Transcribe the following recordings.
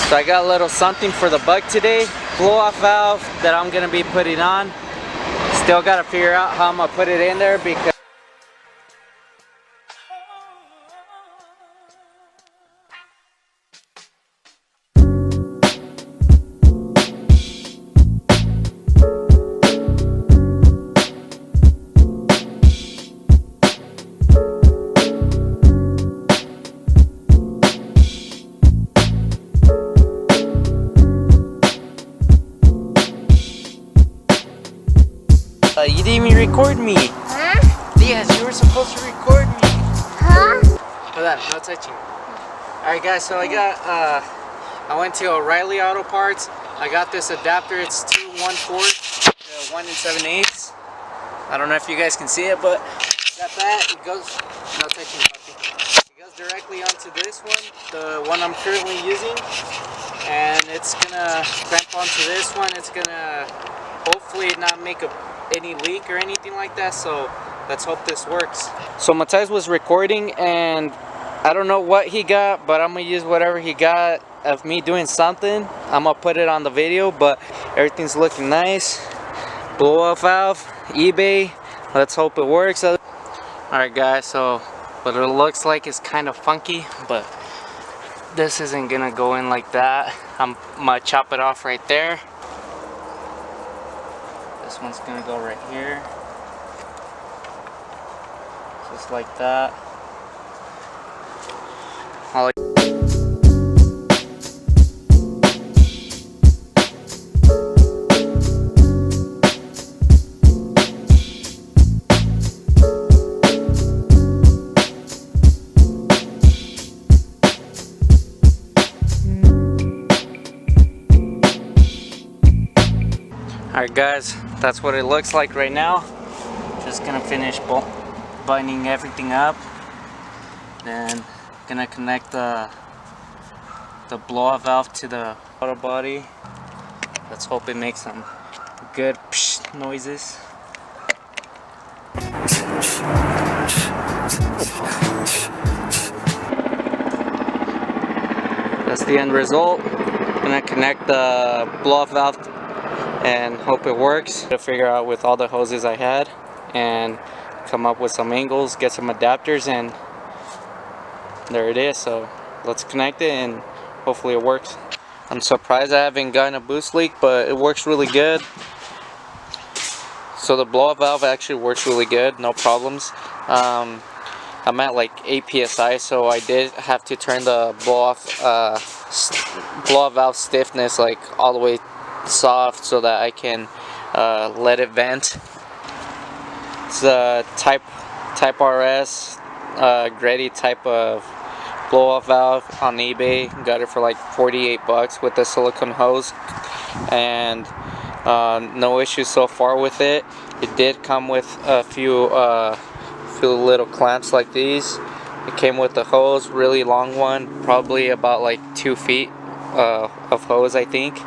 So I got a little something for the bug today. Blow off valve that I'm gonna be putting on. Still gotta figure out how I'm gonna put it in there because you didn't even record me. Huh? Yes, you were supposed to record me. Huh? Hold on, no touching. Alright guys, so I went to O'Reilly Auto Parts. I got this adapter. It's 2 1/4 to 1 7/8. I don't know if you guys can see it, but got that. It goes, no touching, puppy. It goes directly onto this one, the one I'm currently using, and it's gonna clamp onto this one. It's gonna hopefully not make any leak or anything like that, so let's hope this works. So Matthias was recording and I don't know what he got, but I'm gonna use whatever he got of me doing something. I'm gonna put it on the video, but everything's looking nice. Blow off valve, eBay, let's hope it works. Alright guys, so what it looks like is kind of funky, but this isn't gonna go in like that. I'm gonna chop it off right there. This one's gonna go right here, just like that. Alright guys, that's what it looks like right now. Just gonna finish binding everything up. Then gonna connect the blow-off valve to the auto body. Let's hope it makes some good noises. That's the end result. Gonna connect the blow-off valve and hope it works. To figure out with all the hoses I had and come up with some angles, get some adapters, and there it is. So let's connect it and hopefully it works. I'm surprised I haven't gotten a boost leak, but it works really good. So the blow-off valve actually works really good, no problems. I'm at like 8 psi, so I did have to turn the blow-off valve stiffness like all the way soft so that I can let it vent. It's a type RS Grady type of blow-off valve on eBay. Got it for like 48 bucks with the silicone hose, and no issues so far with it. It did come with a few little clamps like these. It came with the hose, really long one, probably about like 2 feet of hose, I think.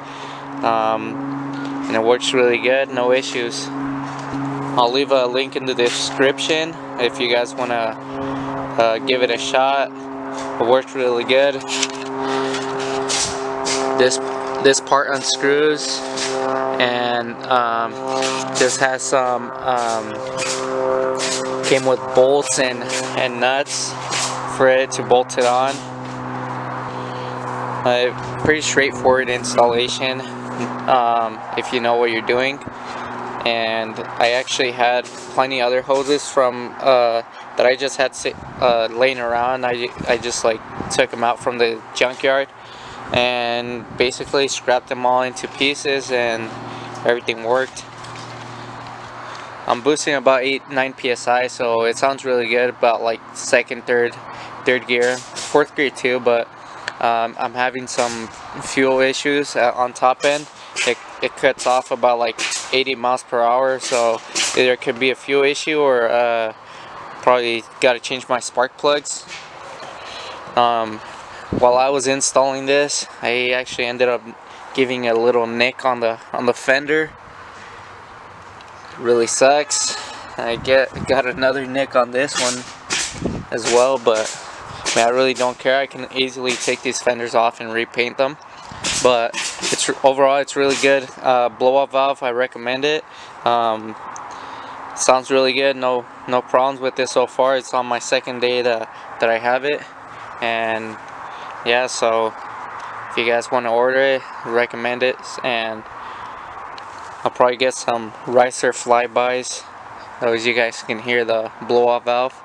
And it works really good, no issues. I'll leave a link in the description if you guys want to give it a shot. It works really good. This part unscrews, and this has some came with bolts and nuts for it to bolt it on. Pretty straightforward installation if you know what you're doing. And I actually had plenty other hoses from that I just had laying around. I just like took them out from the junkyard and basically scrapped them all into pieces, and everything worked. I'm boosting about 8-9 psi, so it sounds really good. About like second, third gear, fourth gear too, but I'm having some fuel issues on top end. It cuts off about like 80 miles per hour, so either it could be a fuel issue or probably got to change my spark plugs. While I was installing this, I actually ended up giving a little nick on the fender. Really sucks. I got another nick on this one as well, but I really don't care. I can easily take these fenders off and repaint them. but it's overall it's really good. Blow off valve, I recommend it. Sounds really good. No problems with it so far. It's on my second day that I have it, and yeah, so if you guys want to order it, recommend it. And I'll probably get some ricer flybys, as you guys can hear the blow off valve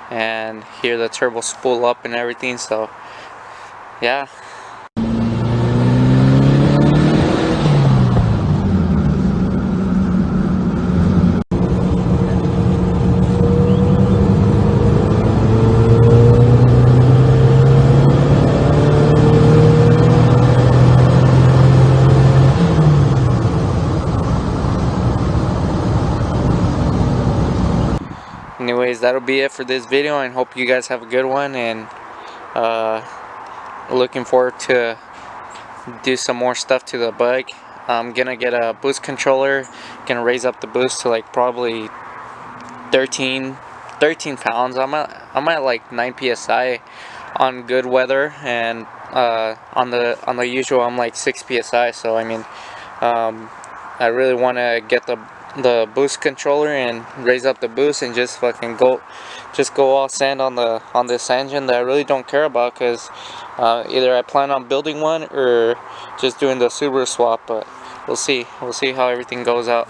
and hear the turbo spool up and everything. So yeah. Anyways, that'll be it for this video, and hope you guys have a good one, and looking forward to do some more stuff to the bike. I'm gonna get a boost controller, gonna raise up the boost to like probably 13 pounds. I'm at like 9 psi on good weather, and on the usual I'm like 6 psi. So I mean, I really want to get the boost controller and raise up the boost and just fucking go all sand on this engine that I really don't care about, because either I plan on building one or just doing the Subaru swap. But we'll see how everything goes out.